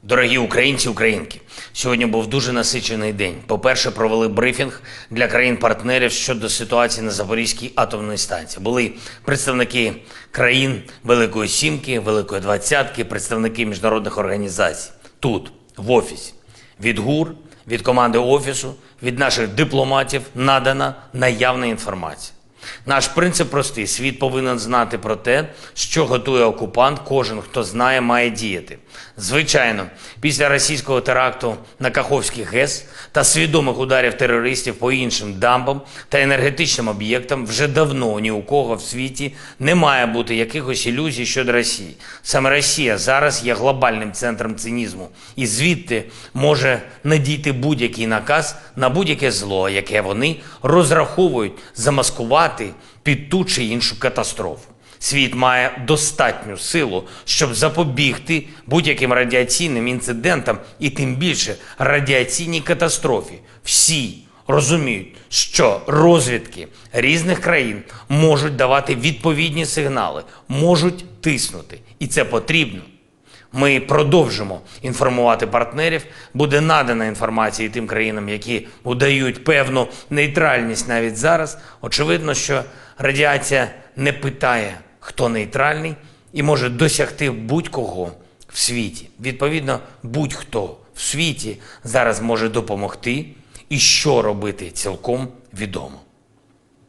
Дорогі українці, українки, сьогодні був дуже насичений день. По-перше, провели брифінг для країн-партнерів щодо ситуації на Запорізькій атомній станції. Були представники країн Великої Сімки, Великої Двадцятки, представники міжнародних організацій. Тут, в офісі. Від ГУР, від команди офісу, від наших дипломатів надана наявна інформація. Наш принцип простий. Світ повинен знати про те, що готує окупант. Кожен, хто знає, має діяти. Звичайно, після російського теракту на Каховський ГЕС та свідомих ударів терористів по іншим дамбам та енергетичним об'єктам вже давно ні у кого в світі не має бути якихось ілюзій щодо Росії. Саме Росія зараз є глобальним центром цинізму. І звідти може надійти будь-який наказ на будь-яке зло, яке вони розраховують замаскувати під ту чи іншу катастрофу. Світ має достатню силу, щоб запобігти будь-яким радіаційним інцидентам і тим більше радіаційній катастрофі. Всі розуміють, що розвідки різних країн можуть давати відповідні сигнали, можуть тиснути. І це потрібно. Ми продовжимо інформувати партнерів. Буде надана інформація тим країнам, які удають певну нейтральність навіть зараз. Очевидно, що радіація не питає, хто нейтральний, і може досягти будь-кого в світі. Відповідно, будь-хто в світі зараз може допомогти, і що робити цілком відомо.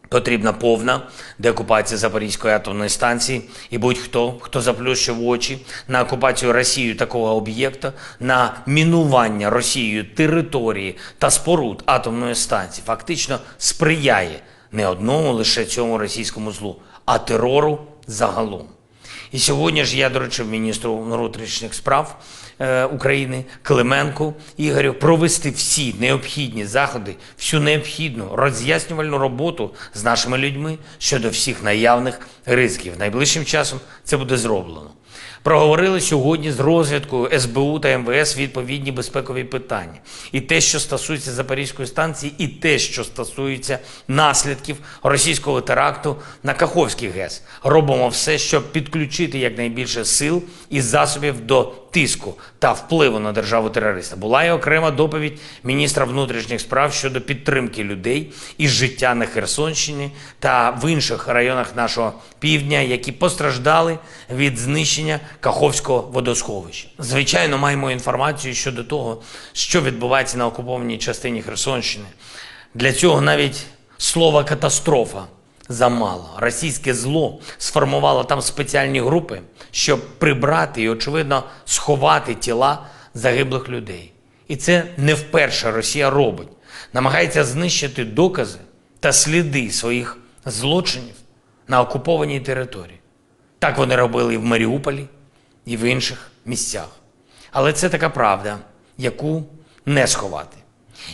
Потрібна повна деокупація Запорізької атомної станції, і будь-хто, хто заплющив очі на окупацію Росією такого об'єкта, на мінування Росією території та споруд атомної станції, фактично сприяє не одному лише цьому російському злу, а терору загалом. І сьогодні ж я доручив міністру внутрішніх справ України Клименку Ігорю провести всі необхідні заходи, всю необхідну роз'яснювальну роботу з нашими людьми щодо всіх наявних ризиків. Найближчим часом це буде зроблено. Проговорили сьогодні з розвідкою СБУ та МВС відповідні безпекові питання. І те, що стосується Запорізької станції, і те, що стосується наслідків російського теракту на Каховський ГЕС. Робимо все, щоб підключити якнайбільше сил і засобів до тиску та впливу на державу-терориста. Була і окрема доповідь міністра внутрішніх справ щодо підтримки людей із життя на Херсонщині та в інших районах нашого півдня, які постраждали від знищення Каховського водосховища. Звичайно, маємо інформацію щодо того, що відбувається на окупованій частині Херсонщини. Для цього навіть слова «катастрофа» замало. Російське зло сформувало там спеціальні групи, щоб прибрати і, очевидно, сховати тіла загиблих людей. І це не вперше Росія робить. Намагається знищити докази та сліди своїх злочинів на окупованій території. Так вони робили і в Маріуполі, і в інших місцях. Але це така правда, яку не сховати.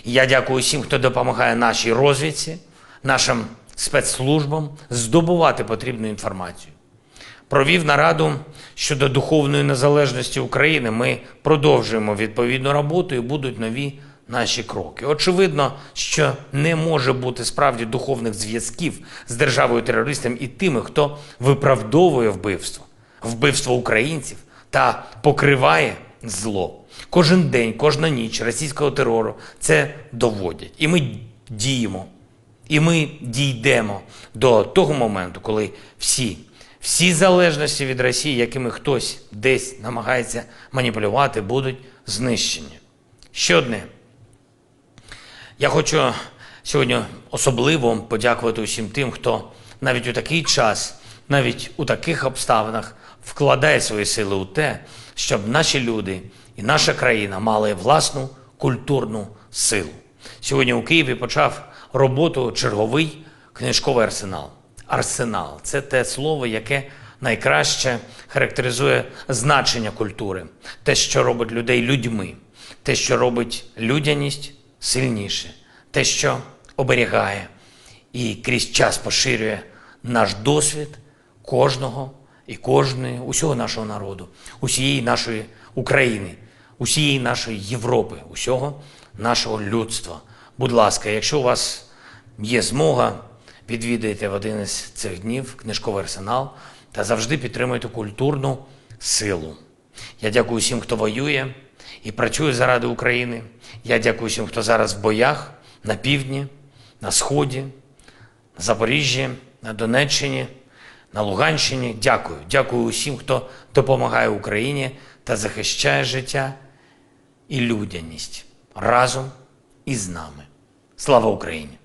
І я дякую всім, хто допомагає нашій розвідці, нашим спецслужбам здобувати потрібну інформацію. Провів нараду щодо духовної незалежності України. Ми продовжуємо відповідну роботу і будуть нові наші кроки. Очевидно, що не може бути справді духовних зв'язків з державою-терористом і тими, хто виправдовує вбивство. Вбивство українців та покриває зло. Кожен день, кожна ніч російського терору це доводять. І ми діємо. І ми дійдемо до того моменту, коли всі залежності від Росії, якими хтось десь намагається маніпулювати, будуть знищені. Ще одне. Я хочу сьогодні особливо подякувати усім тим, хто навіть у такий час, навіть у таких обставинах вкладає свої сили у те, щоб наші люди і наша країна мали власну культурну силу. Сьогодні у Києві почав роботу черговий книжковий арсенал. Арсенал – це те слово, яке найкраще характеризує значення культури. Те, що робить людей людьми. Те, що робить людяність сильніше. Те, що оберігає і крізь час поширює наш досвід кожного і кожної, усього нашого народу, усієї нашої України, усієї нашої Європи, усього нашого людства. Будь ласка, якщо у вас є змога, відвідайте в один із цих днів книжковий арсенал та завжди підтримуйте культурну силу. Я дякую всім, хто воює. і працює заради України. Я дякую всім, хто зараз в боях на півдні, на Сході, на Запоріжжі, на Донеччині, на Луганщині. Дякую. Дякую усім, хто допомагає Україні та захищає життя і людяність разом із нами. Слава Україні!